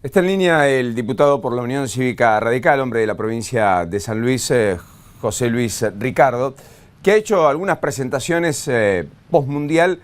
Está en línea el diputado por la Unión Cívica Radical, hombre de la provincia de San Luis, José Luis Ricardo, que ha hecho algunas presentaciones postmundial,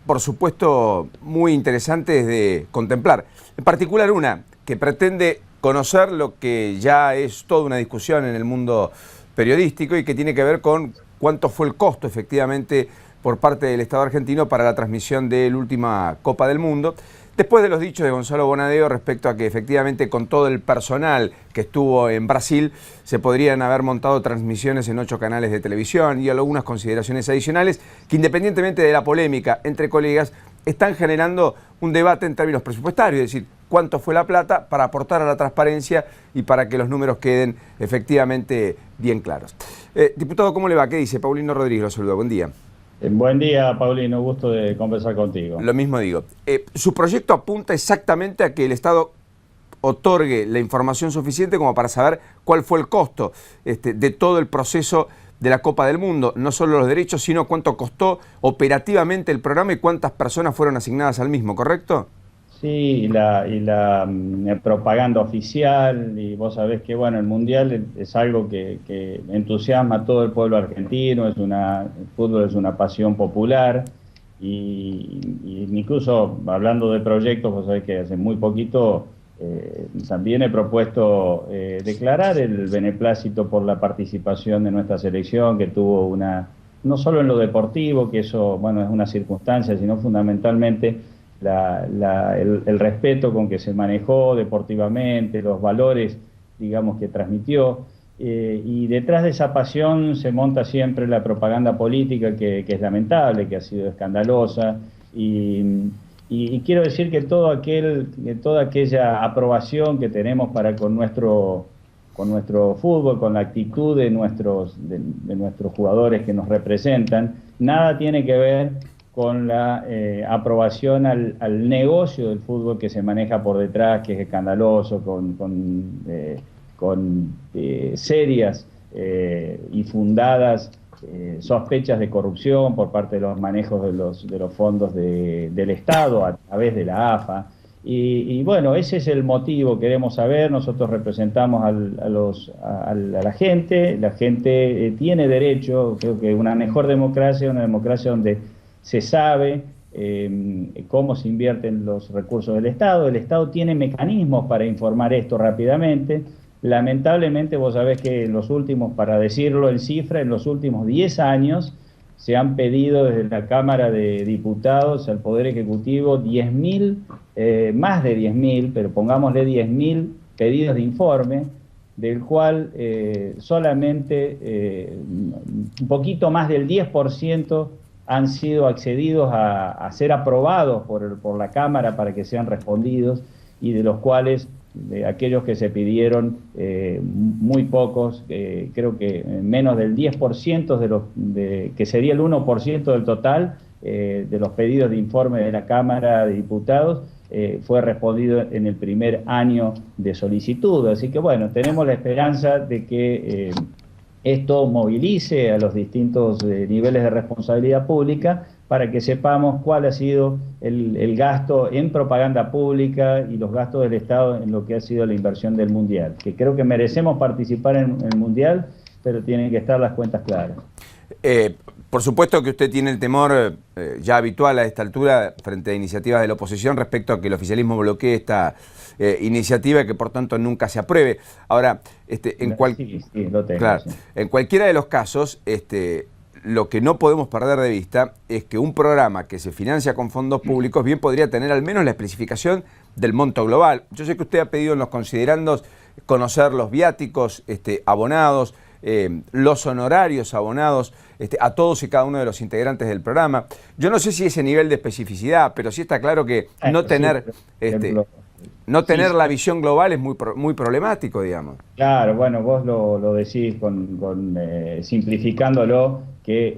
por supuesto, muy interesantes de contemplar. En particular una que pretende conocer lo que ya es toda una discusión en el mundo periodístico y que tiene que ver con cuánto fue el costo efectivamente por parte del Estado argentino para la transmisión de la última Copa del Mundo. Después de los dichos de Gonzalo Bonadeo respecto a que efectivamente con todo el personal que estuvo en Brasil se podrían haber montado transmisiones en 8 canales de televisión y algunas consideraciones adicionales que, independientemente de la polémica entre colegas, están generando un debate en términos presupuestarios, es decir, cuánto fue la plata para aportar a la transparencia y para que los números queden efectivamente bien claros. Diputado, ¿cómo le va? ¿Qué dice? Paulino Rodríguez lo saluda. Buen día. Buen día, Paulino. Gusto de conversar contigo. Lo mismo digo. Su proyecto apunta exactamente a que el Estado otorgue la información suficiente como para saber cuál fue el costo de todo el proceso de la Copa del Mundo, no solo los derechos, sino cuánto costó operativamente el programa y cuántas personas fueron asignadas al mismo, ¿correcto? Sí, y la propaganda oficial, y vos sabés que bueno, el Mundial es algo que entusiasma a todo el pueblo argentino, el fútbol es una pasión popular, y incluso hablando de proyectos, vos sabés que hace muy poquito también he propuesto declarar el beneplácito por la participación de nuestra selección, que tuvo no solo en lo deportivo, que eso bueno es una circunstancia, sino fundamentalmente el respeto con que se manejó deportivamente, los valores, digamos, que transmitió, y detrás de esa pasión se monta siempre la propaganda política que es lamentable, que ha sido escandalosa, y quiero decir que toda aquella aprobación que tenemos para con nuestro fútbol, con la actitud de nuestros jugadores que nos representan, nada tiene que ver con la aprobación al negocio del fútbol que se maneja por detrás, que es escandaloso, con serias y fundadas sospechas de corrupción por parte de los manejos de los fondos del Estado a través de la AFA. Y bueno, ese es el motivo, queremos saber, nosotros representamos a la gente tiene derecho, creo que una mejor democracia, una democracia donde se sabe cómo se invierten los recursos del Estado. El Estado tiene mecanismos para informar esto rápidamente. Lamentablemente vos sabés que para decirlo en cifra, en los últimos 10 años se han pedido desde la Cámara de Diputados al Poder Ejecutivo más de 10.000, pero pongámosle 10.000 pedidos de informe, del cual solamente un poquito más del 10% han sido accedidos a ser aprobados por la Cámara para que sean respondidos, y de los cuales, de aquellos que se pidieron, muy pocos, creo que menos del 10%, que sería el 1% del total de los pedidos de informe de la Cámara de Diputados, fue respondido en el primer año de solicitud. Así que bueno, tenemos la esperanza de que esto movilice a los distintos niveles de responsabilidad pública para que sepamos cuál ha sido el gasto en propaganda pública y los gastos del Estado en lo que ha sido la inversión del Mundial, que creo que merecemos participar en el Mundial, pero tienen que estar las cuentas claras. Por supuesto que usted tiene el temor ya habitual a esta altura frente a iniciativas de la oposición respecto a que el oficialismo bloquee esta iniciativa y que por tanto nunca se apruebe. Ahora, en cualquiera de los casos, lo que no podemos perder de vista es que un programa que se financia con fondos públicos bien podría tener al menos la especificación del monto global. Yo sé que usted ha pedido en los considerandos conocer los viáticos abonados, los honorarios abonados a todos y cada uno de los integrantes del programa. Yo no sé si ese nivel de especificidad, pero sí está claro que no tener la visión global es muy problemático, digamos. Claro, bueno, vos lo decís simplificándolo, que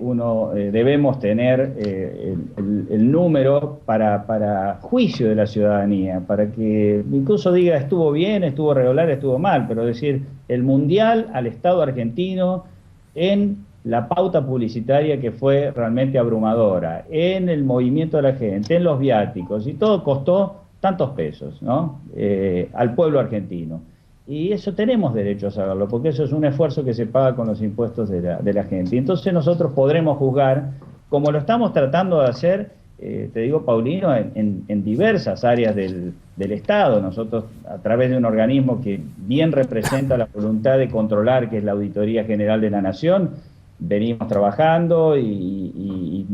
debemos tener el número para juicio de la ciudadanía, para que incluso diga estuvo bien, estuvo regular, estuvo mal, pero decir el Mundial al Estado argentino en la pauta publicitaria que fue realmente abrumadora, en el movimiento de la gente, en los viáticos, y todo costó tantos pesos, ¿no? Al pueblo argentino. Y eso tenemos derecho a saberlo, porque eso es un esfuerzo que se paga con los impuestos de la gente. Y entonces nosotros podremos juzgar, como lo estamos tratando de hacer, te digo, Paulino, en diversas áreas del Estado. Nosotros, a través de un organismo que bien representa la voluntad de controlar, que es la Auditoría General de la Nación, venimos trabajando y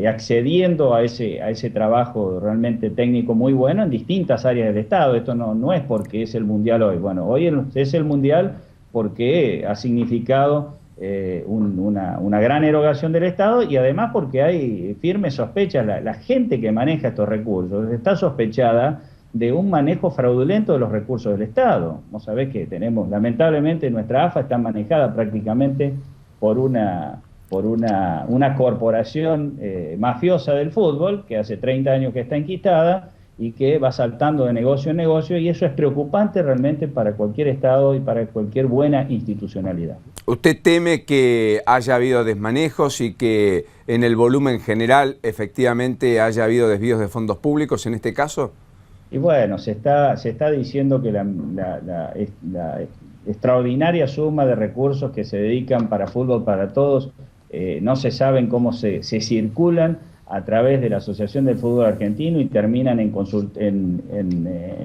accediendo a ese trabajo realmente técnico muy bueno en distintas áreas del Estado. Esto no es porque es el Mundial hoy. Bueno, hoy es el Mundial porque ha significado una gran erogación del Estado, y además porque hay firmes sospechas. La gente que maneja estos recursos está sospechada de un manejo fraudulento de los recursos del Estado. Vos sabés que tenemos, lamentablemente, nuestra AFA está manejada prácticamente por una corporación mafiosa del fútbol, que hace 30 años que está enquistada y que va saltando de negocio en negocio, y eso es preocupante realmente para cualquier Estado y para cualquier buena institucionalidad. ¿Usted teme que haya habido desmanejos y que en el volumen general efectivamente haya habido desvíos de fondos públicos en este caso? Y bueno, se está diciendo que la extraordinaria suma de recursos que se dedican para Fútbol para Todos no se saben cómo se circulan a través de la Asociación del Fútbol Argentino y terminan en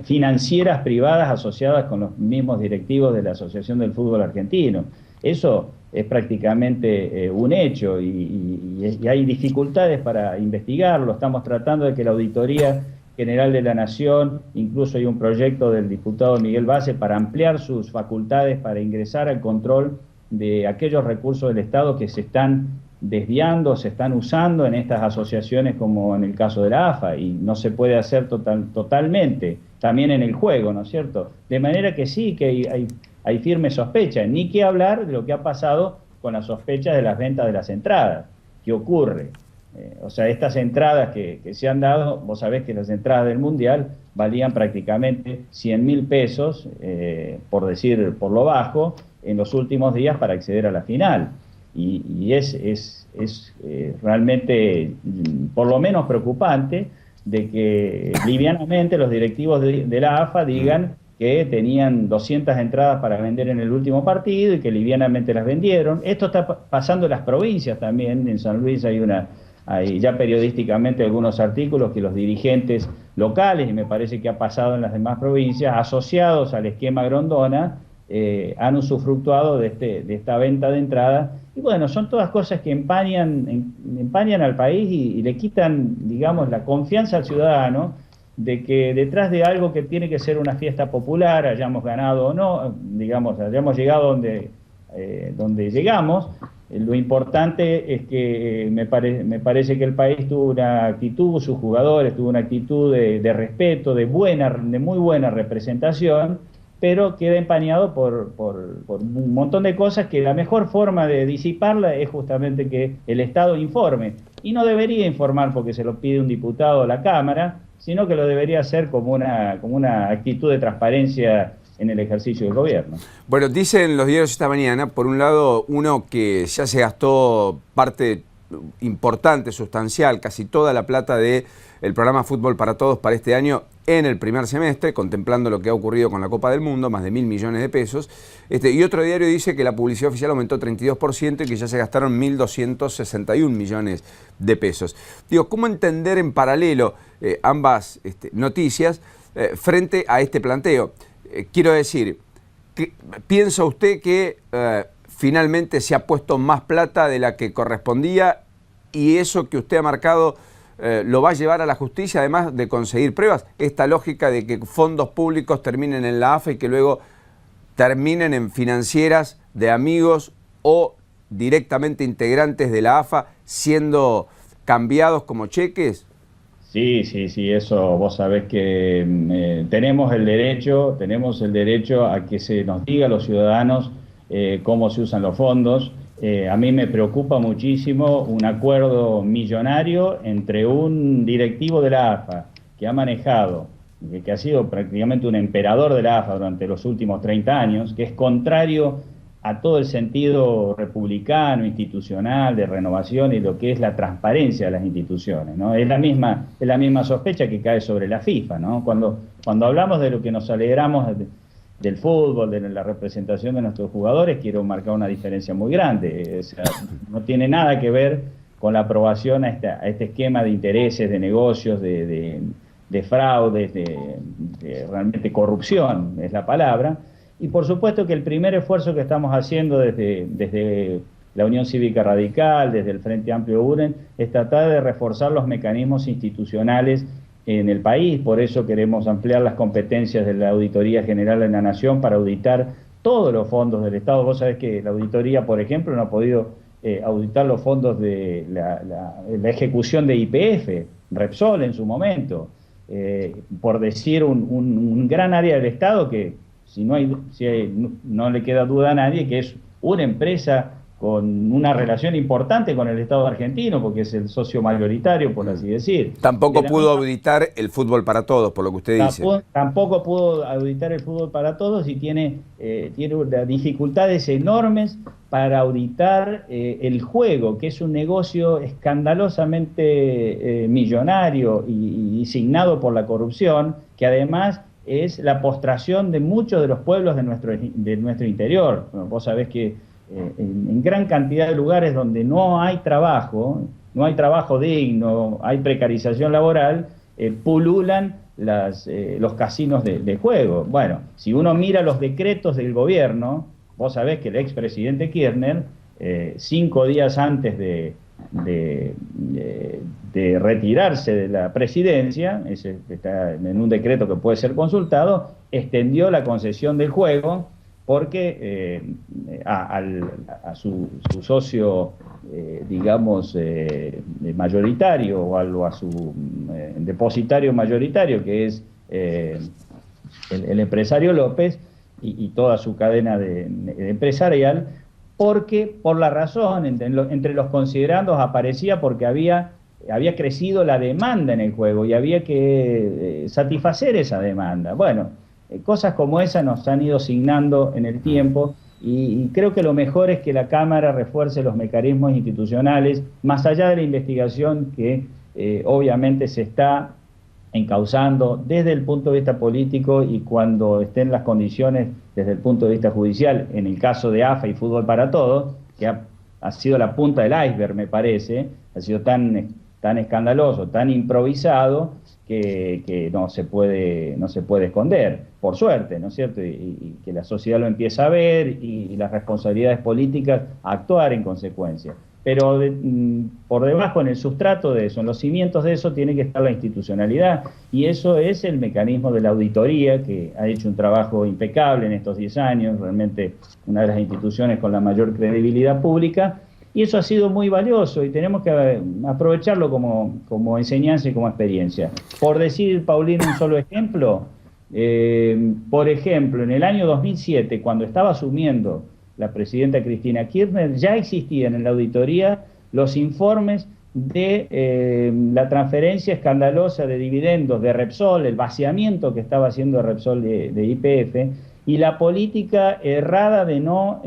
financieras privadas asociadas con los mismos directivos de la Asociación del Fútbol Argentino. Eso es prácticamente un hecho y hay dificultades para investigarlo. Estamos tratando de que la Auditoría General de la Nación, incluso hay un proyecto del diputado Miguel Base para ampliar sus facultades para ingresar al control de aquellos recursos del Estado que se están desviando, se están usando en estas asociaciones, como en el caso de la AFA, y no se puede hacer totalmente, también en el juego, ¿no es cierto? De manera que sí, que hay firme sospecha, ni que hablar de lo que ha pasado con las sospechas de las ventas de las entradas. ¿Qué ocurre? O sea, estas entradas que se han dado, vos sabés que las entradas del Mundial valían prácticamente 100.000 pesos, por decir por lo bajo, en los últimos días para acceder a la final. Y es realmente por lo menos preocupante de que livianamente los directivos de la AFA digan que tenían 200 entradas para vender en el último partido y que livianamente las vendieron. Esto está pasando en las provincias también. En San Luis hay ya periodísticamente algunos artículos que los dirigentes locales, y me parece que ha pasado en las demás provincias, asociados al esquema Grondona, han usufructuado de esta venta de entrada. Y bueno, son todas cosas que empañan al país y le quitan, digamos, la confianza al ciudadano de que detrás de algo que tiene que ser una fiesta popular, hayamos ganado o no, digamos, hayamos llegado donde llegamos, lo importante es que me parece que el país tuvo una actitud, sus jugadores tuvo una actitud de respeto, de muy buena representación, pero queda empañado por un montón de cosas que la mejor forma de disiparla es justamente que el Estado informe. Y no debería informar porque se lo pide un diputado a la Cámara, sino que lo debería hacer como una actitud de transparencia en el ejercicio del gobierno. Bueno, dicen los diarios esta mañana, por un lado, uno que ya se gastó parte importante, sustancial, casi toda la plata del programa Fútbol para Todos para este año en el primer semestre, contemplando lo que ha ocurrido con la Copa del Mundo, más de 1.000 millones de pesos. Y otro diario dice que la publicidad oficial aumentó 32% y que ya se gastaron 1.261 millones de pesos. Digo, ¿cómo entender en paralelo ambas noticias frente a este planteo? Quiero decir, ¿piensa usted que finalmente se ha puesto más plata de la que correspondía y eso que usted ha marcado lo va a llevar a la justicia, además de conseguir pruebas? Esta lógica de que fondos públicos terminen en la AFA y que luego terminen en financieras de amigos o directamente integrantes de la AFA siendo cambiados como cheques. Sí, eso vos sabés que tenemos el derecho a que se nos diga a los ciudadanos cómo se usan los fondos. A mí me preocupa muchísimo un acuerdo millonario entre un directivo de la AFA que ha manejado, que ha sido prácticamente un emperador de la AFA durante los últimos 30 años, que es contrario a todo el sentido republicano, institucional, de renovación y lo que es la transparencia de las instituciones, ¿no? Es la misma sospecha que cae sobre la FIFA, ¿no? Cuando hablamos de lo que nos alegramos del fútbol, de la representación de nuestros jugadores, quiero marcar una diferencia muy grande. O sea, no tiene nada que ver con la aprobación a este esquema de intereses, de negocios, de fraudes, de realmente corrupción, es la palabra. Y por supuesto que el primer esfuerzo que estamos haciendo desde la Unión Cívica Radical, desde el Frente Amplio UREN, es tratar de reforzar los mecanismos institucionales en el país. Por eso queremos ampliar las competencias de la Auditoría General de la Nación para auditar todos los fondos del Estado. Vos sabés que la auditoría, por ejemplo, no ha podido auditar los fondos de la ejecución de YPF, Repsol en su momento, por decir un gran área del Estado que no le queda duda a nadie que es una empresa con una relación importante con el Estado argentino, porque es el socio mayoritario, por así decir. Tampoco pudo auditar el fútbol para todos, por lo que usted dice. Tampoco pudo auditar el fútbol para todos y tiene dificultades enormes para auditar el juego, que es un negocio escandalosamente millonario y signado por la corrupción, que además es la postración de muchos de los pueblos de nuestro interior. Bueno, vos sabés que en gran cantidad de lugares donde no hay trabajo digno, hay precarización laboral, pululan los casinos de juego. Bueno, si uno mira los decretos del gobierno, vos sabés que el expresidente Kirchner, 5 días antes de retirarse de la presidencia, está en un decreto que puede ser consultado, extendió la concesión del juego porque a su socio, digamos, mayoritario o a su depositario mayoritario, que es el empresario López y toda su cadena empresarial, porque por la razón, entre los considerandos aparecía porque había crecido la demanda en el juego y había que satisfacer esa demanda. Bueno, cosas como esa nos han ido asignando en el tiempo y creo que lo mejor es que la Cámara refuerce los mecanismos institucionales, más allá de la investigación que obviamente se está encauzando desde el punto de vista político y cuando estén las condiciones desde el punto de vista judicial, en el caso de AFA y Fútbol para Todos, que ha sido la punta del iceberg, me parece, ha sido tan escandaloso, tan improvisado, que no se puede esconder, por suerte, ¿no es cierto? Y que la sociedad lo empieza a ver y las responsabilidades políticas a actuar en consecuencia. Pero por debajo, en el sustrato de eso, en los cimientos de eso, tiene que estar la institucionalidad, y eso es el mecanismo de la auditoría, que ha hecho un trabajo impecable en estos 10 años, realmente una de las instituciones con la mayor credibilidad pública, y eso ha sido muy valioso y tenemos que aprovecharlo como enseñanza y como experiencia. Por decir, Paulino, un solo ejemplo, por ejemplo, en el año 2007, cuando estaba asumiendo la presidenta Cristina Kirchner, ya existían en la auditoría los informes de la transferencia escandalosa de dividendos de Repsol, el vaciamiento que estaba haciendo Repsol de YPF, y la política errada de no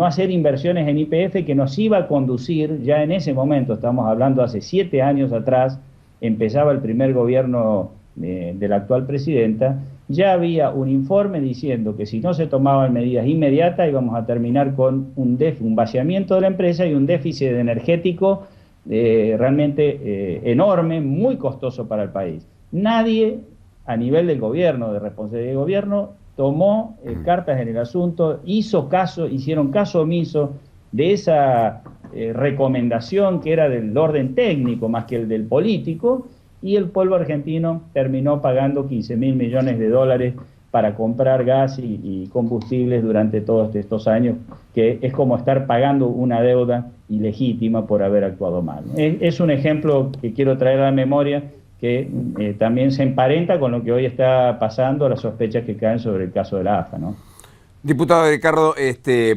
hacer inversiones en YPF que nos iba a conducir, ya en ese momento, estamos hablando hace 7 años atrás, empezaba el primer gobierno de la actual presidenta, ya había un informe diciendo que si no se tomaban medidas inmediatas íbamos a terminar con un vaciamiento de la empresa y un déficit energético realmente enorme, muy costoso para el país. Nadie a nivel del gobierno, de responsabilidad del gobierno, tomó cartas en el asunto, hicieron caso omiso de esa recomendación que era del orden técnico más que el del político, y el pueblo argentino terminó pagando 15.000 millones de dólares para comprar gas y combustibles durante todos estos años, que es como estar pagando una deuda ilegítima por haber actuado mal. Es un ejemplo que quiero traer a la memoria, que también se emparenta con lo que hoy está pasando, las sospechas que caen sobre el caso de la AFA, ¿no? Diputado Ricardo,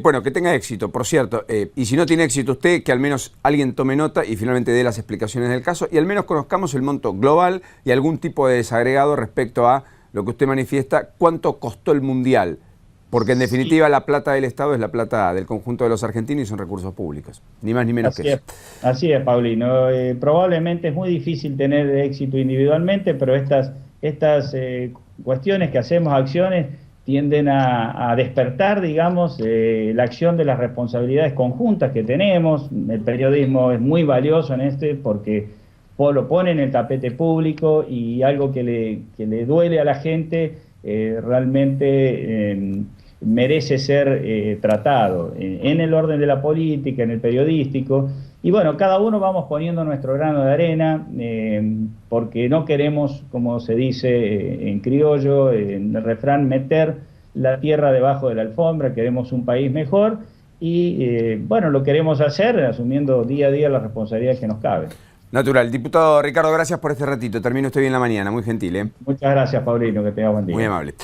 bueno, que tenga éxito, por cierto, y si no tiene éxito usted, que al menos alguien tome nota y finalmente dé las explicaciones del caso, y al menos conozcamos el monto global y algún tipo de desagregado respecto a lo que usted manifiesta, cuánto costó el Mundial Porque en Sí. definitiva la plata del Estado es la plata del conjunto de los argentinos y son recursos públicos, ni más ni menos que eso. Así es, Paulino. Probablemente es muy difícil tener éxito individualmente, pero estas cuestiones que hacemos, acciones, tienden a despertar, digamos, la acción de las responsabilidades conjuntas que tenemos. El periodismo es muy valioso en porque lo pone en el tapete público y algo que le duele a la gente realmente merece ser tratado en el orden de la política, en el periodístico. Y bueno, cada uno vamos poniendo nuestro grano de arena, porque no queremos, como se dice en criollo, en el refrán, meter la tierra debajo de la alfombra. Queremos un país mejor y bueno, lo queremos hacer asumiendo día a día las responsabilidades que nos caben. Natural. Diputado Ricardo, gracias por este ratito. Termino usted bien la mañana, muy gentil, ¿eh? Muchas gracias, Paulino, que tengas buen día. Muy amable.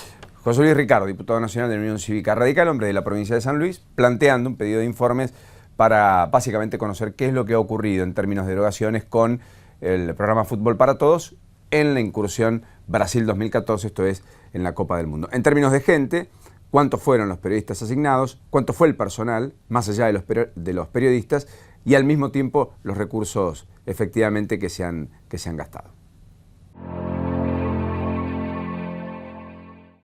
José Luis Ricardo, diputado nacional de la Unión Cívica Radical, hombre de la provincia de San Luis, planteando un pedido de informes para básicamente conocer qué es lo que ha ocurrido en términos de derogaciones con el programa Fútbol para Todos en la incursión Brasil 2014, esto es, en la Copa del Mundo. En términos de gente, cuántos fueron los periodistas asignados, cuánto fue el personal, más allá de los periodistas, y al mismo tiempo los recursos efectivamente que se han gastado.